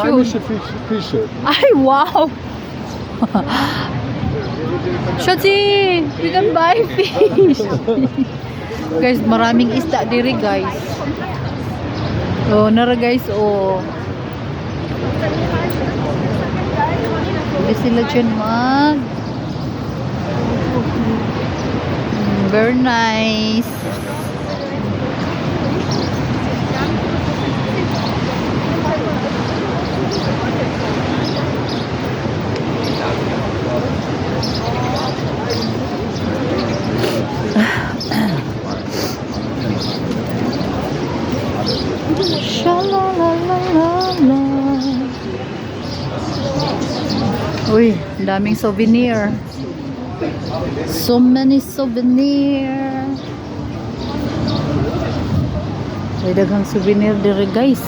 Heimische Fische. Ay, wow! Shotzi, you can buy fish. Guys, maraming isda diri, guys. Oh, nara guys, oh. Hindi sila dyan mag. Very nice. Shalalalala. Uy, daming souvenir. So many souvenir. May daghang souvenir dire, guys.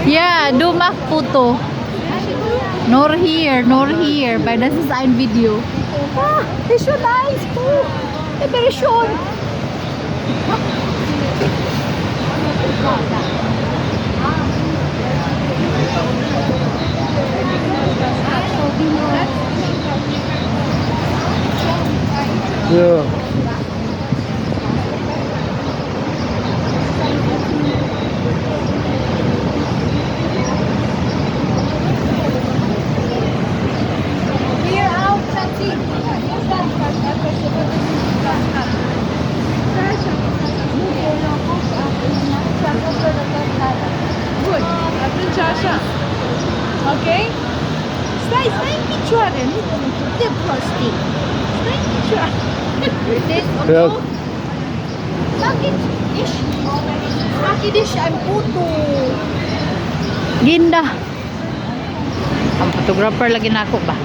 Yeah, do mak photo. Nor here, but this is ein video. Ah, it's so nice. Oh, very short. Ja. Here out, Shotzi. Good. Aprinciascia. Okay? Stai in picture, non tutte posti. Stai in picture. Ja. Lagi dish ang puto. Ginda. Ang photographer lagi na ako ba?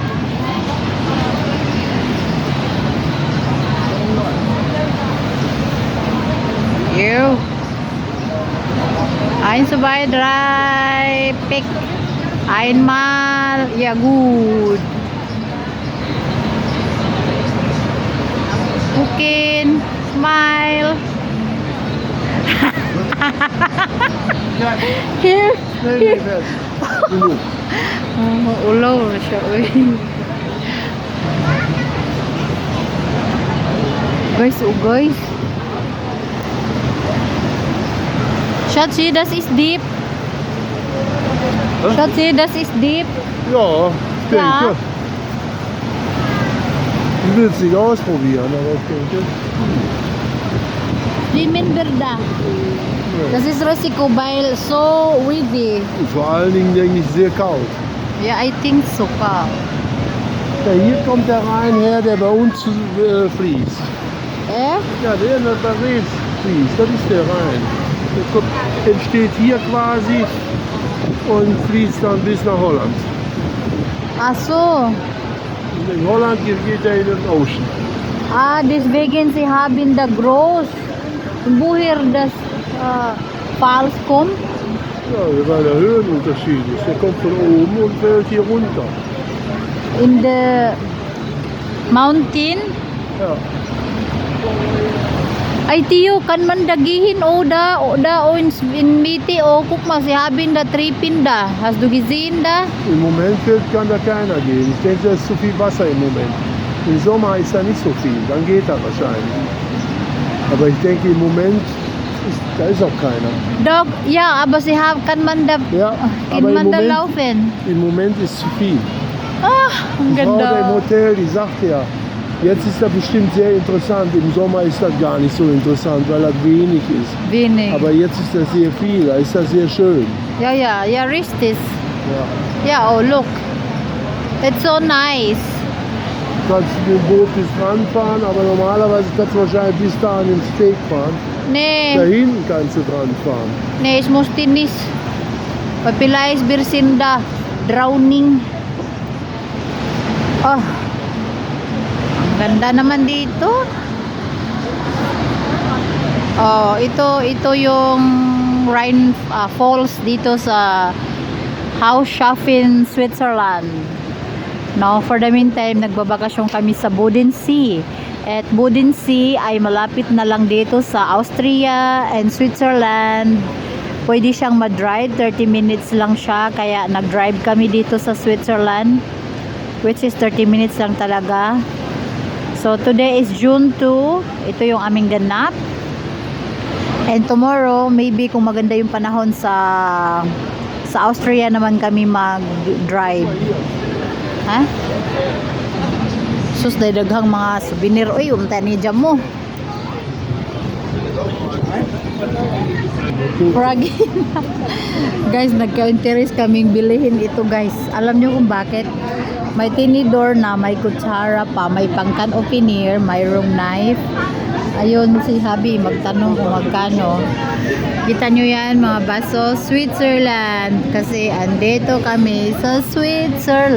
You. Einmal, drei, pick. Einmal, ja gut. Cooking, smile. Here. Ulaw na siya. Guys, oh guys. Schatzi, das ist deep. Schatzi, das ist deep. Ja, ich denke. Ich will es nicht ausprobieren, aber ich denke. Schwimmenberda. Das ist Risiko, weil so windy. Und vor allen Dingen denke ich sehr kalt. Ja, I think so kalt. Ja, hier kommt der Rhein her, der bei uns fließt. Ja, der in der Paris fließt, das ist der Rhein. Der kommt, entsteht hier quasi und fließt dann bis nach Holland. Ach so. Und in Holland geht er in den Ocean. Ah, deswegen sie haben da groß. Woher das Falls kommt? Ja, weil der Höhenunterschied ist. Der kommt von oben und fällt hier runter. In the mountain? Ja. Ay tiyo, kan man dagihin o in Miti o guck mal, sie haben da Trippin da. Hast du gesehen da? Im Moment kann da keiner gehen. Ich denke, da ist zu viel Wasser im Moment. Im Sommer ist da nicht so viel, dann geht er wahrscheinlich. Aber ich denke, im Moment da ist auch keiner. Dog, ja, aber sie haben, kann man da, Ja, kann aber man da laufen? im Moment ist zu viel. Ah, ang Die Frau da im ganda. Hotel, die sagt ja, jetzt ist das bestimmt sehr interessant. Im Sommer ist das gar nicht so interessant, weil das wenig ist. Wenig. Aber jetzt ist das sehr viel, da ist das sehr schön. Ja, ist this. Ja. Ja, oh, look. It's so nice. Du kannst mit dem Boot bis dran fahren, aber normalerweise kannst du wahrscheinlich bis da an den Steg fahren. Da Nee, hinten kannst du dran fahren. nee, ich muss tinis. Papilais Birsinda. Drowning. Oh. Ang ganda naman dito. Oh, ito yung ng rain falls dito sa Hauschaffen, Switzerland. No, for the meantime, nagbabakasyon kami sa Bodensee. At Bodensee ay malapit na lang dito sa Austria and Switzerland. Pwede siyang ma-drive, 30 minutes lang siya. Kaya nag-drive kami dito sa Switzerland, which is 30 minutes lang talaga. So today is June 2. Ito yung aming ganap. And tomorrow, maybe kung maganda yung panahon sa Austria naman kami mag-drive. Ha? Sus, daghang mga souvenir. Uy, ni jam mo. Fragile. Guys, nagka-interest kaming bilihin ito, guys. Alam nyo kung bakit? May tinidor na, may kutsara pa, may pangkan opener, mayroong knife. Ayun si Habi magtanong kung magkano. Kita nyo yan mga baso, Switzerland. Kasi andito kami sa Switzerland.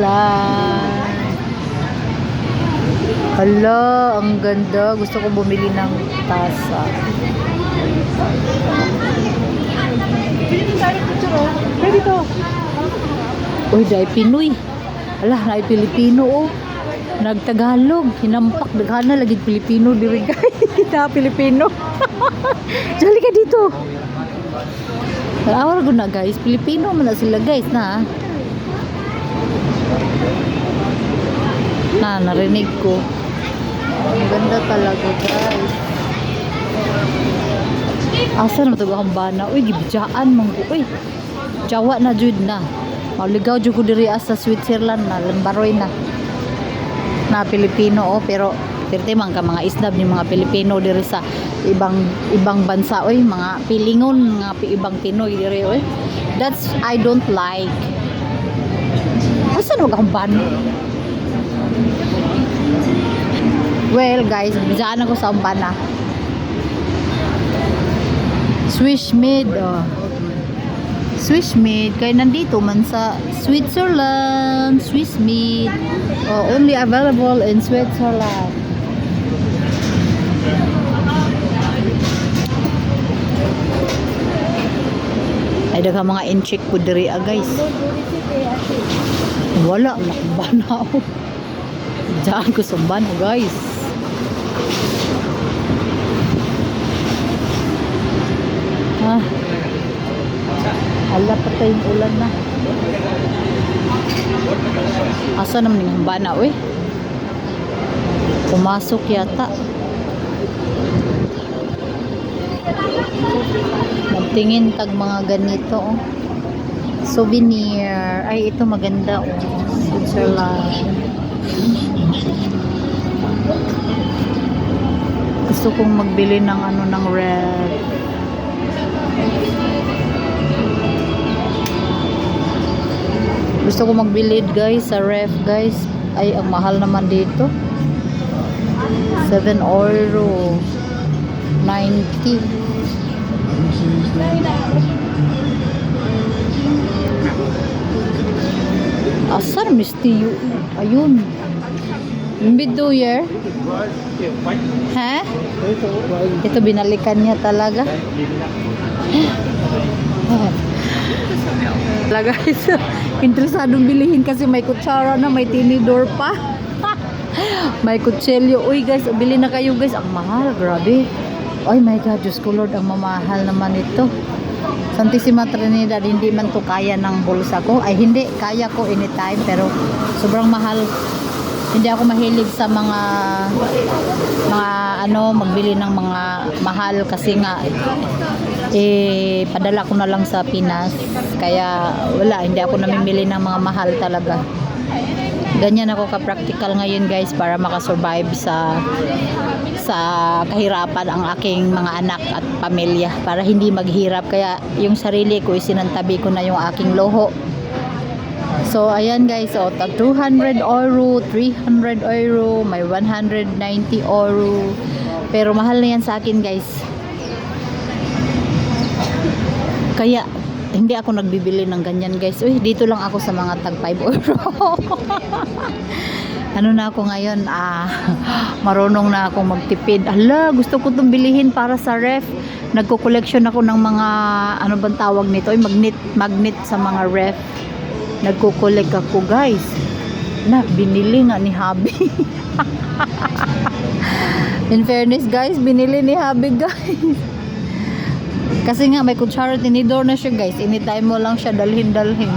Hala, ang ganda. Gusto ko bumili ng tasa. Pwede to. Uy, dahil Pinoy. Hala, dahil Pilipino oh. Nagtagalog, hinampak, daghana lagi Pilipino diri guys. Kita Pilipino. Jali ka dito. Awar ko na guys, Pilipino man na sila guys na. Narinig ko. Ang ganda talaga guys. Asa na ito ang bana? Uy, gibidyaan mong ko. Uy, Jawa na jud na. Mauligaw jud ko diri sa Switzerland na, lambaroy na. Na Pilipino oh, pero pirte man ka mga isdab ni mga Pilipino diri sa ibang bansa oy, mga pilingon, mga ibang Pinoy diri oy. That's I don't like. Asa no gamban? Well guys, bisan ako sa umbana. Swiss made oh. Swiss made kaya nandito man sa Switzerland. Swiss made only available in Switzerland. Ay daghang mga incheck po diri guys. Wala nakabana ako. Diyan ko sa bana guys. Ala pa tayong ulan na. Asa naman yung bana, uy? Pumasok yata. Magtingin tag mga ganito, oh. Souvenir. Ay, ito maganda, oh. Switzerland. Gusto kong magbili ng ng red. Gusto ko magbilid guys sa ref guys. Ay ang mahal naman dito. 7 euro 90. Asar mistiyo. Ayun. Imbido yer. Ha? Ito binalikan niya talaga. Guys, interesadong bilihin kasi may kutsara na, may tinidor pa. May kutselyo. Uy guys, bili na kayo guys. Ang mahal, grabe. Oh my god, Diyos ko Lord, ang mamahal naman ito. Santissima Trinidad, hindi man to kaya ng bulsa ko. Ay hindi, kaya ko anytime, pero sobrang mahal. Hindi ako mahilig sa mga magbili ng mga mahal kasi nga padala ko na lang sa Pinas. Kaya wala, hindi ako namimili ng mga mahal talaga. Ganyan ako ka-practical ngayon guys para makasurvive sa kahirapan ang aking mga anak at pamilya, para hindi maghirap. Kaya yung sarili ko isinantabi ko na yung aking loho. So ayan guys, tag 200 euro, 300 euro, may 190 euro. Pero mahal na yan sa akin guys. Kaya hindi ako nagbibili ng ganyan guys. Uy, dito lang ako sa mga tag 5 euro. ano na ako ngayon, marunong na akong magtipid. Ala, gusto ko itong bilihin para sa ref. Nagko-collection ako ng mga, ano bang tawag nito? Ay, magnet sa mga ref. Nagko-collect ako, guys. Na, binili nga ni Habi. In fairness, guys, binili ni Habi, guys. Kasi nga, may kutsara tinidor na siya, guys. Anytime mo lang siya dalhin-dalhin.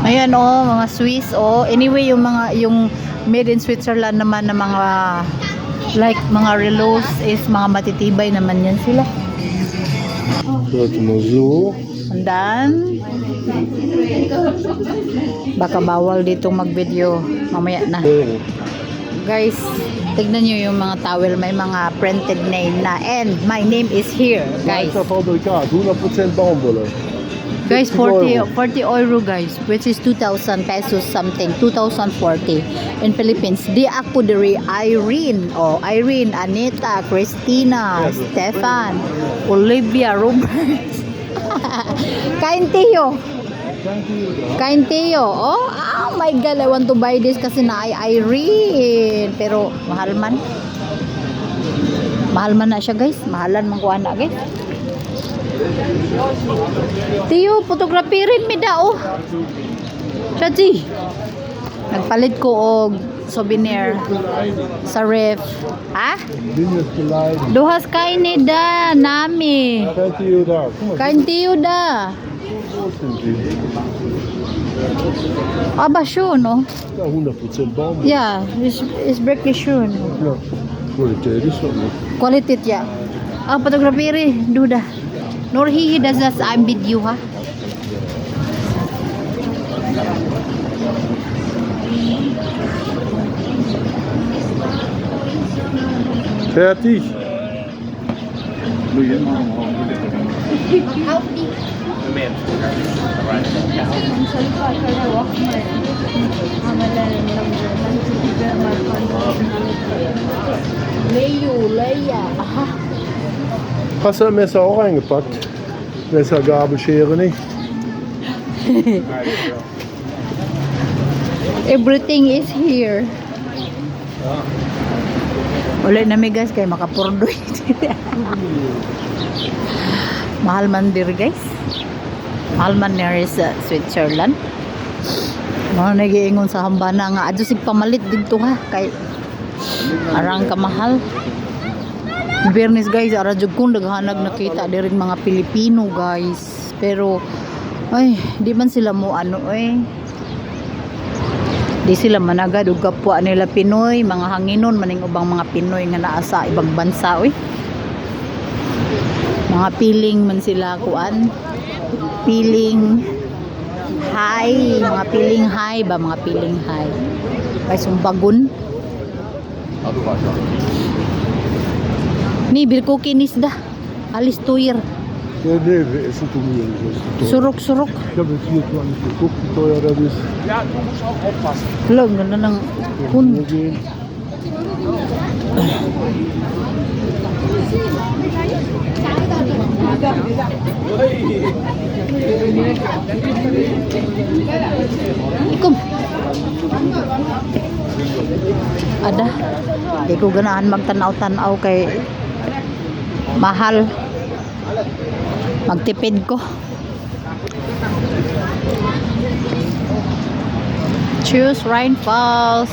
Ayan mga Swiss anyway yung made in Switzerland naman na mga like mga relos is mga matitibay naman yan sila. Dort mal so. And then baka bawal dito mag-video mamaya na. Guys, tignan nyo yung mga towel, may mga printed name na, and my name is here, guys. Weißer Fabrikat, 100% Baumwolle. Guys, 40 euro guys, which is 2,000 pesos something, 2,040 in Philippines. Di ako diri Irene, Irene, Anita, Christina, Stefan, Olivia, Robert. Kain Teo. Kain Teo. Oh my God, I want to buy this kasi na ay Irene. Pero mahal man. Mahal man na siya guys. Mahalan man kuha na guys. Tiyo, photography rin mi dao. Chachi. Nagpalit ko og souvenir sa ref. Ha? Duhas kain ni da nami. Kain tiyo da. Aber schon, no? Ja, 100% Baumwolle. Yeah, it's wirklich schön. Ja, Qualität ist schon gut. Quality ya. Photography rin, duda. Nor he does that I'm with you, ha? Fertig. Leia. Aha. Hast du das Messer auch eingepackt? Messer, Gabel, Schere nicht? Everything is here. Wala na may guys kay makapurdoy. Mahal man dir guys. Mahal man nir sa Switzerland. Mga nagiingon sa hambana nga adto sig pamalit dito ha kay arang kamahal. Bernes guys, ara jud kun daghanag nakita diri mga Pilipino guys. Pero ay, di man sila mo di sila managad og kapwa nila Pinoy, mga hanginon maning ubang mga Pinoy nga naa sa ibang bansa mga piling man sila kuan, piling high, mga piling high ba, mga piling high kay sumbagon ni birko kinis da alis tuir. Ja, nee, wir essen Tumieren. Surok. Ich habe jetzt hier zwar nicht geguckt, wie teuer das ist. Ja, du musst auch aufpassen. Lang, ganda ng hund. Gehen. Ikom. Ada. Di ko ganahan magtanaw-tanaw kay mahal. Magtipid ko. Choose Rainfalls.